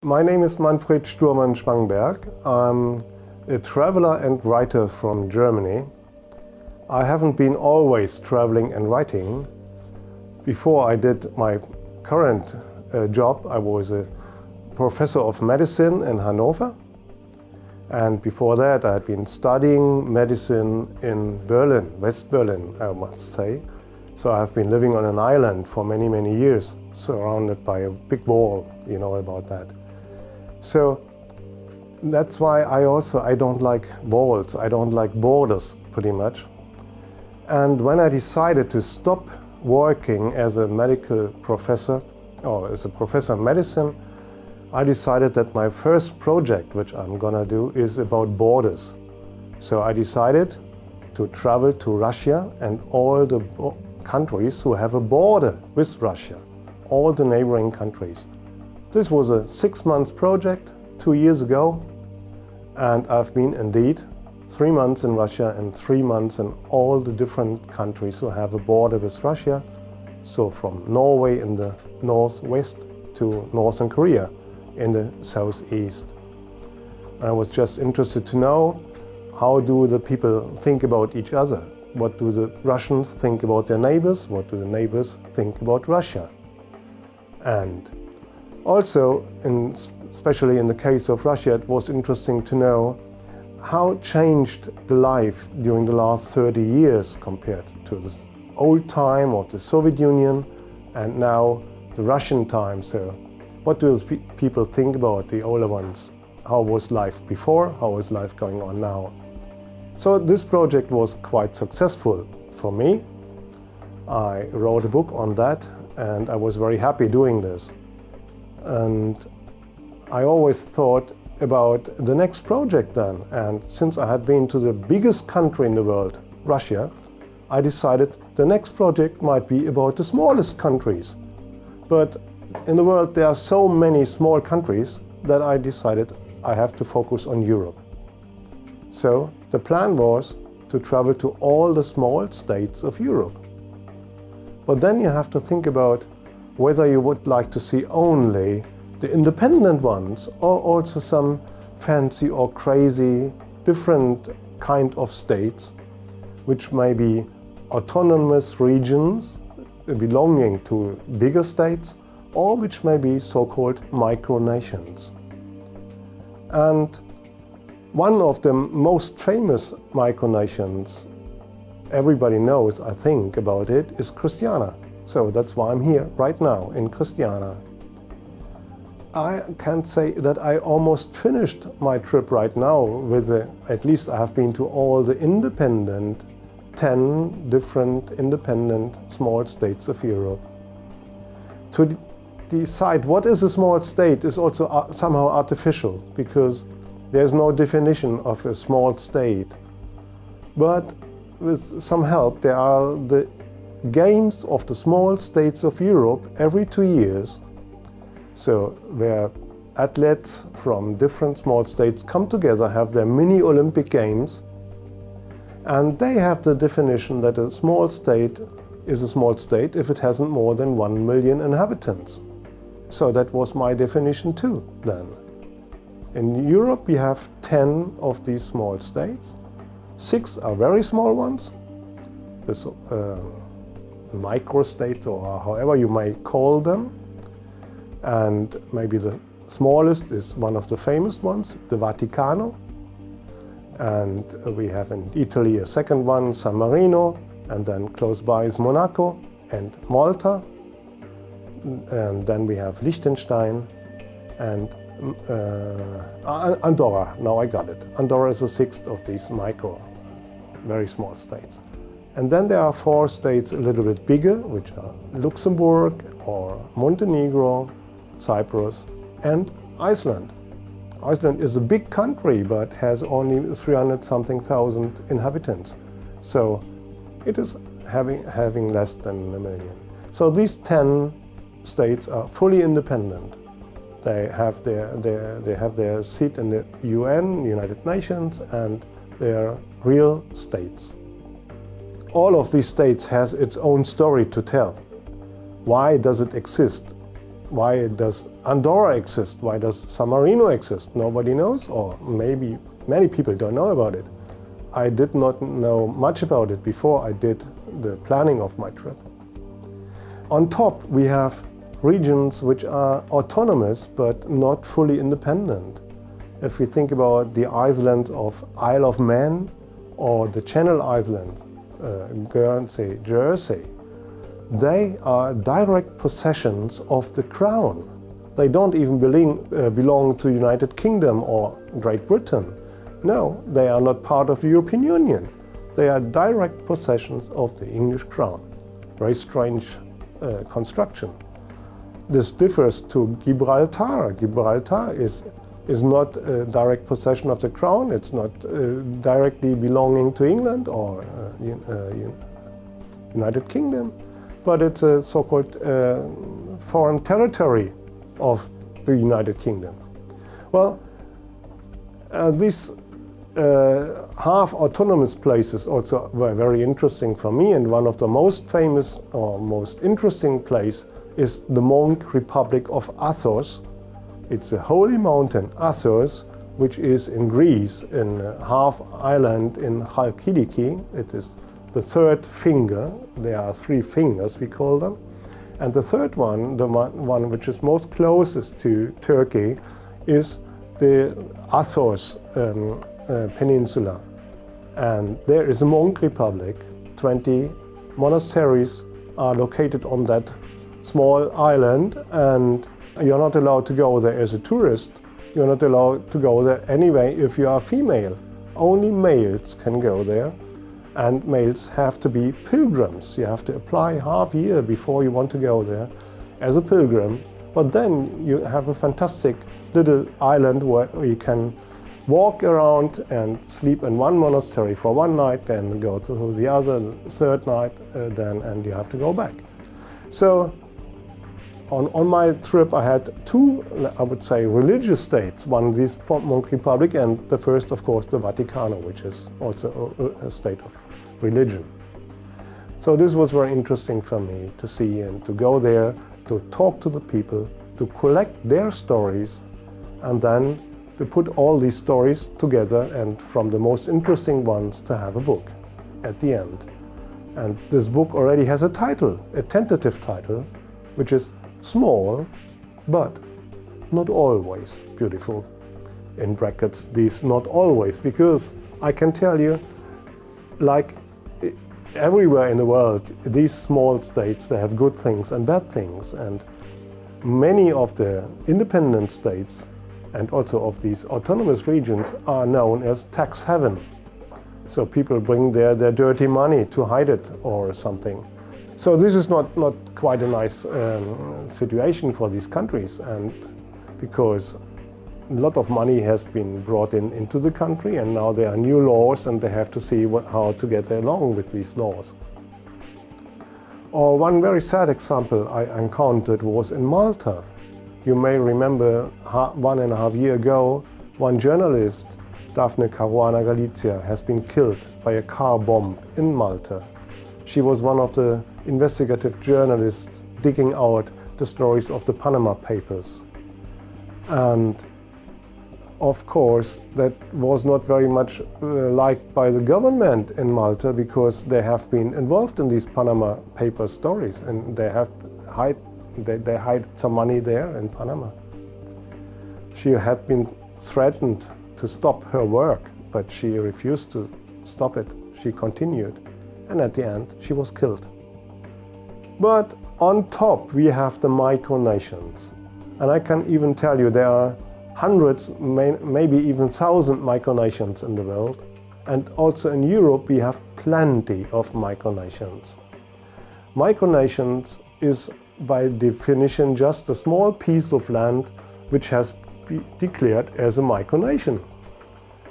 My name is Manfred Stuhrmann-Spangenberg. I'm a traveler and writer from Germany. I haven't been always traveling and writing. Before I did my current job, I was a professor of medicine in Hanover. And before that, I had been studying medicine in Berlin, West Berlin, I must say. So I have been living on an island for many, many years, surrounded by a big wall, you know about that. So that's why I don't like walls, I don't like borders, pretty much. And when I decided to stop working as a medical professor, or as a professor of medicine, I decided that my first project, which I'm gonna do, is about borders. So I decided to travel to Russia and all the countries who have a border with Russia, all the neighboring countries. This was a 6-month project 2 years ago, and I've been indeed 3 months in Russia and 3 months in all the different countries who have a border with Russia. So from Norway in the northwest to Northern Korea in the southeast. I was just interested to know, how do the people think about each other? What do the Russians think about their neighbors? What do the neighbors think about Russia? And also, especially in the case of Russia, it was interesting to know how changed the life during the last 30 years compared to the old time of the Soviet Union and now the Russian time. So what do people think about the older ones? How was life before? How is life going on now? So this project was quite successful for me. I wrote a book on that and I was very happy doing this. And I always thought about the next project then. And since I had been to the biggest country in the world, Russia, I decided the next project might be about the smallest countries. But in the world there are so many small countries that I decided I have to focus on Europe. So the plan was to travel to all the small states of Europe. But then you have to think about whether you would like to see only the independent ones or also some fancy or crazy different kind of states which may be autonomous regions belonging to bigger states or which may be so-called micronations. And one of the most famous micronations, everybody knows, I think, about it, is Christiania. So that's why I'm here right now in Christiania. I can't say that I almost finished my trip right now with at least I have been to all the 10 different independent small states of Europe. To decide what is a small state is also somehow artificial, because there's no definition of a small state. But with some help, there are the games of the small states of Europe every 2 years. So where athletes from different small states come together, have their mini Olympic Games, and they have the definition that a small state is a small state if it hasn't more than 1 million inhabitants. So that was my definition too then. In Europe we have 10 of these small states. 6 are very small ones, this microstates or however you may call them. And maybe the smallest is one of the famous ones, the Vaticano. And we have in Italy a second one, San Marino, and then close by is Monaco and Malta. And then we have Liechtenstein and Andorra. Now I got it. Andorra is the 6th of these very small states. And then there are 4 states a little bit bigger, which are Luxembourg or Montenegro, Cyprus and Iceland. Iceland is a big country but has only 300-something thousand inhabitants. So it is having less than 1 million. So these 10 states are fully independent. They have their seat in the UN, United Nations, and they are real states. All of these states has its own story to tell. Why does it exist? why does Andorra exist? Why does San Marino exist? Nobody knows, or maybe many people don't know about it. I did not know much about it before I did the planning of my trip. On top, we have regions which are autonomous but not fully independent. If we think about the islands of Isle of Man or the Channel Islands, Guernsey, Jersey, they are direct possessions of the Crown. They don't even belong to United Kingdom or Great Britain. No, they are not part of the European Union. They are direct possessions of the English Crown. Very strange construction. This differs to Gibraltar. Gibraltar is not a direct possession of the Crown. It's not directly belonging to England or United Kingdom, but it's a so-called foreign territory of the United Kingdom. Well, these half autonomous places also were very interesting for me, and one of the most famous or most interesting place is the monk republic of Athos. It's a holy mountain, Athos, which is in Greece, in half island in Chalkidiki. It is the third finger. There are three fingers, we call them. And the third one, the one which is most closest to Turkey, is the Athos Peninsula. And there is a monk republic. 20 monasteries are located on that small island, and you're not allowed to go there as a tourist. You're not allowed to go there anyway if you are female. Only males can go there, and males have to be pilgrims. You have to apply half a year before you want to go there as a pilgrim. But then you have a fantastic little island where you can walk around and sleep in one monastery for one night, then go to the other, third night, and you have to go back. So on my trip I had two, I would say, religious states. One, this monk republic, and the first, of course, the Vatican, which is also a state of religion. So this was very interesting for me to see and to go there, to talk to the people, to collect their stories, and then to put all these stories together, and from the most interesting ones to have a book at the end. And this book already has a title, a tentative title, which is Small, but Not Always Beautiful. In brackets, these not always, because I can tell you, like everywhere in the world, these small states, they have good things and bad things. And many of the independent states and also of these autonomous regions are known as tax haven. So people bring their dirty money to hide it or something. So this is not quite a nice situation for these countries, and because a lot of money has been brought into the country, and now there are new laws and they have to see how to get along with these laws. Or one very sad example I encountered was in Malta. You may remember 1.5 years ago, one journalist, Daphne Caruana Galizia, has been killed by a car bomb in Malta. She was one of the investigative journalists digging out the stories of the Panama Papers. And of course, that was not very much liked by the government in Malta, because they have been involved in these Panama Paper stories, and they hide some money there in Panama. She had been threatened to stop her work, but she refused to stop it. She continued, and at the end she was killed. But on top we have the micronations, and I can even tell you there are hundreds, maybe even 1,000 micronations in the world, and also in Europe we have plenty of micronations. Micronations is by definition just a small piece of land which has been declared as a micronation.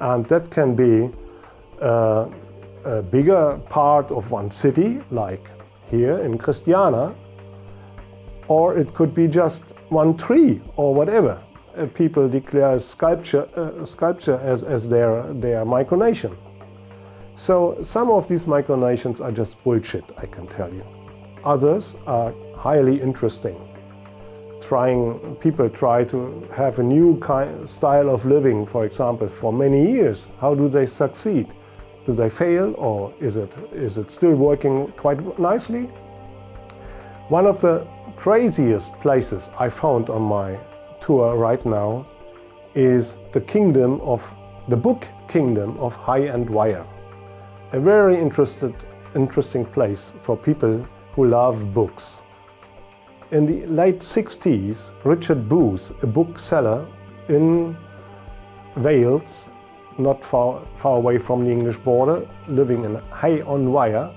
And that can be a bigger part of one city, like here in Christiania, or it could be just one tree or whatever. People declare sculpture as their micronation. So some of these micronations are just bullshit, I can tell you. Others are highly interesting. people try to have a new style of living, for example, for many years. How do they succeed? Do they fail, or is it still working quite nicely? One of the craziest places I found on my tour right now is the book kingdom of Hay-on-Wye. A very interesting place for people who love books. In the late 60s, Richard Booth, a bookseller in Wales, not far away from the English border, living in Hay-on-Wye,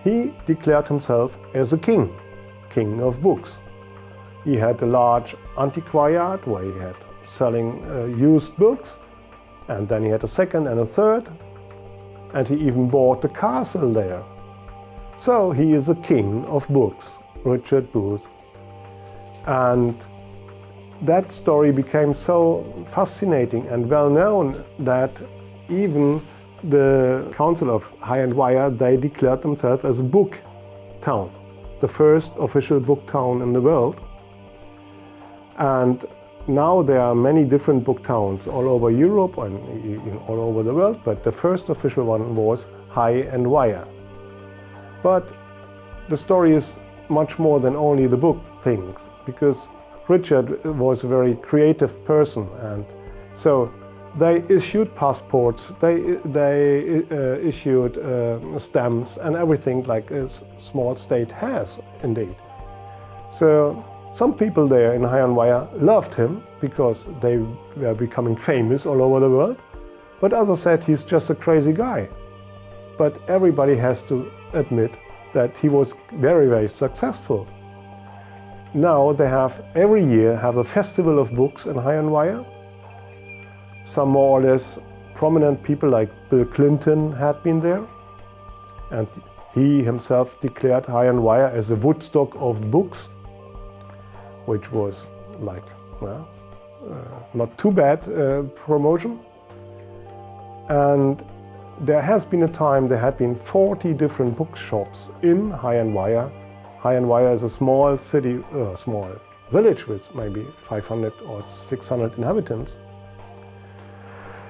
he declared himself as a king of books. He had a large antiquariat where he had selling used books, and then he had a second and a third, and he even bought a castle there. So he is a king of books, Richard Booth. And that story became so fascinating and well known that even the Council of Hay-on-Wye, they declared themselves as a book town, the first official book town in the world. And now there are many different book towns all over Europe and all over the world, but the first official one was Hay-on-Wye. But the story is much more than only the book things, because Richard was a very creative person, and so they issued passports, they issued stamps and everything like a small state has indeed. So some people there in Hay-on-Wye loved him because they were becoming famous all over the world, but others said he's just a crazy guy. But everybody has to admit that he was very, very successful. Now they every year have a festival of books in Hay-on-Wye. Some more or less prominent people like Bill Clinton had been there, and he himself declared Hay-on-Wye as a Woodstock of books, which was like, well, not too bad promotion. And there has been a time there had been 40 different bookshops in Hay-on-Wye. Hay-on-Wye is a small city, small village with maybe 500 or 600 inhabitants.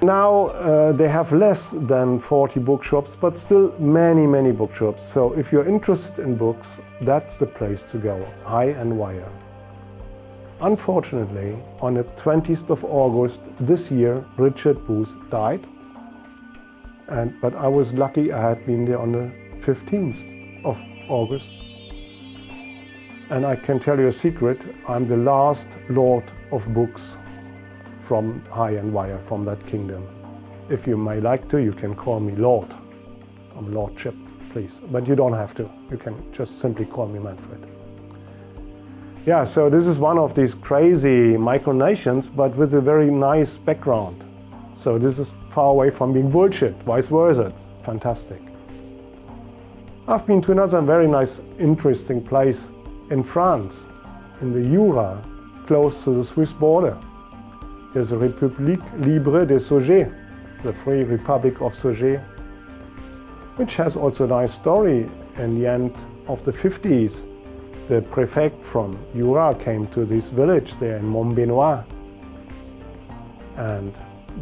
Now they have less than 40 bookshops, but still many, many bookshops. So if you're interested in books, that's the place to go, Hay-on-Wye. Unfortunately, on the 20th of August this year, Richard Booth died. But I was lucky I had been there on the 15th of August. And I can tell you a secret, I'm the last Lord of Books from Hay-on-Wye, from that kingdom. If you may like to, you can call me Lord. I'm Lordship, please. But you don't have to. You can just simply call me Manfred. Yeah, so this is one of these crazy micronations, but with a very nice background. So this is far away from being bullshit, vice versa. It's fantastic. I've been to another very nice, interesting place in France, in the Jura, close to the Swiss border. There's a République Libre des Sujets, the Free Republic of Sujets, which has also a nice story. In the end of the 50s, the prefect from Jura came to this village there in Montbenoit, and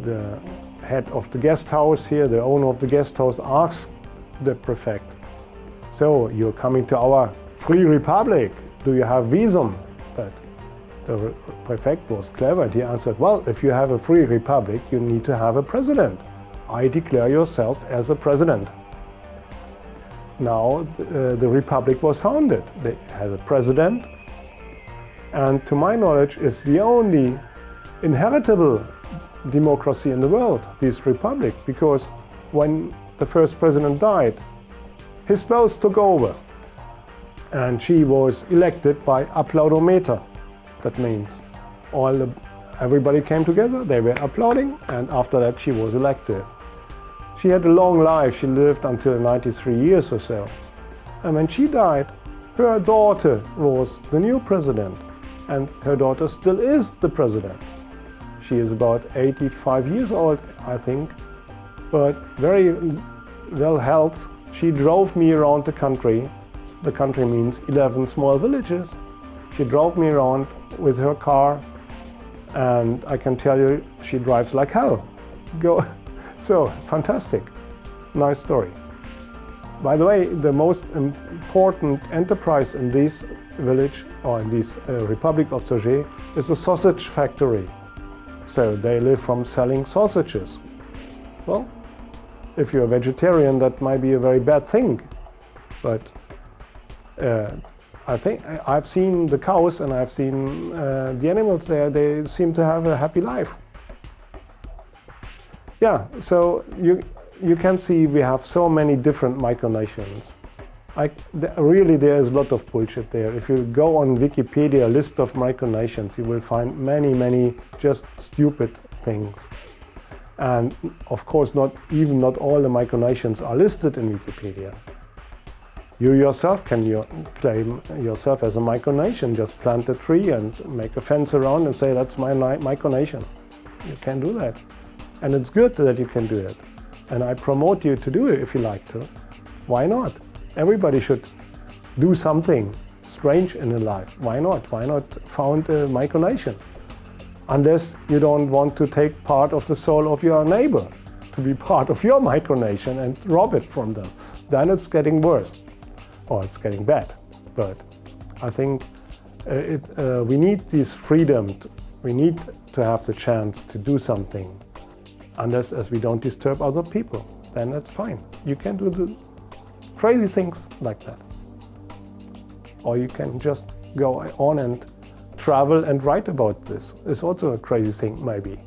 the head of the guest house here, the owner of the guest house, asked the prefect, "So you're coming to our free republic, do you have visum?" But the prefect was clever and he answered, "Well, if you have a free republic, you need to have a president. I declare yourself as a president." Now the republic was founded. They had a president, and to my knowledge, it's the only inheritable democracy in the world, this republic, because when the first president died, his spouse took over, and she was elected by applaudometer. That means everybody came together, they were applauding, and after that she was elected. She had a long life, she lived until 93 years or so. And when she died, her daughter was the new president, and her daughter still is the president. She is about 85 years old, I think, but very well health. She drove me around the country. The country means 11 small villages. She drove me around with her car, and I can tell you she drives like hell. So, fantastic. Nice story. By the way, the most important enterprise in this village, or in this Republic of Sogé, is a sausage factory. So they live from selling sausages. Well, if you're a vegetarian, that might be a very bad thing. But I think I've seen the cows and I've seen the animals there. They seem to have a happy life. Yeah, so you can see we have so many different micronations. Really, there is a lot of bullshit there. If you go on Wikipedia list of micronations, you will find many just stupid things. And of course, not all the micronations are listed in Wikipedia. You yourself can claim yourself as a micronation. Just plant a tree and make a fence around and say, that's my micronation. You can do that. And it's good that you can do it. And I promote you to do it if you like to. Why not? Everybody should do something strange in their life. Why not? Why not found a micronation? Unless you don't want to take part of the soul of your neighbor, to be part of your micronation and rob it from them. Then it's getting worse, or it's getting bad. But I think we need this freedom. We need to have the chance to do something. Unless as we don't disturb other people, then that's fine. You can do the crazy things like that. Or you can just go on and travel and write about this. It's also a crazy thing, maybe.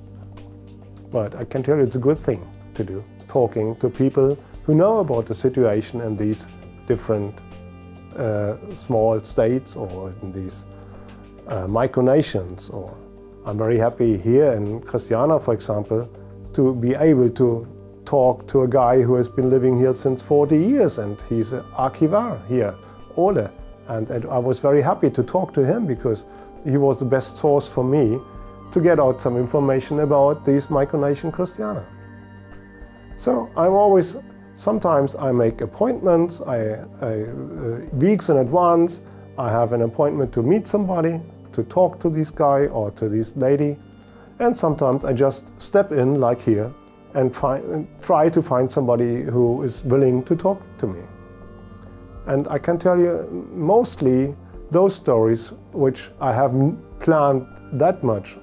But I can tell you it's a good thing to do, talking to people who know about the situation in these different small states or in these micronations. Or I'm very happy here in Christiania, for example, to be able to talk to a guy who has been living here since 40 years, and he's an archivar here, Ole. And I was very happy to talk to him because he was the best source for me to get out some information about this micronation Christiania. So sometimes I make appointments, weeks in advance. I have an appointment to meet somebody, to talk to this guy or to this lady. And sometimes I just step in, like here, and try to find somebody who is willing to talk to me. And I can tell you, mostly those stories which I haven't planned that much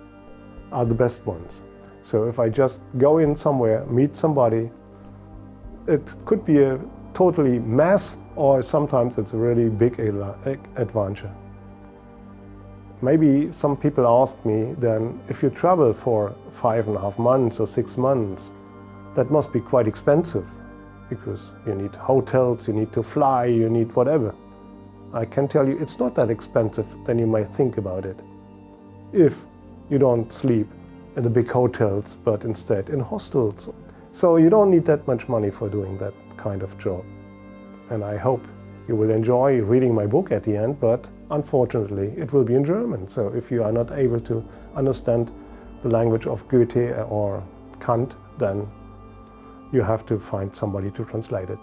are the best ones. So if I just go in somewhere, meet somebody, it could be a totally mess, or sometimes it's a really big adventure. Maybe some people ask me then, if you travel for 5.5 months or 6 months, that must be quite expensive, because you need hotels, you need to fly, you need whatever. I can tell you it's not that expensive than you might think about it, if you don't sleep in the big hotels, but instead in hostels. So you don't need that much money for doing that kind of job. And I hope you will enjoy reading my book at the end, but unfortunately it will be in German. So if you are not able to understand the language of Goethe or Kant, then you have to find somebody to translate it.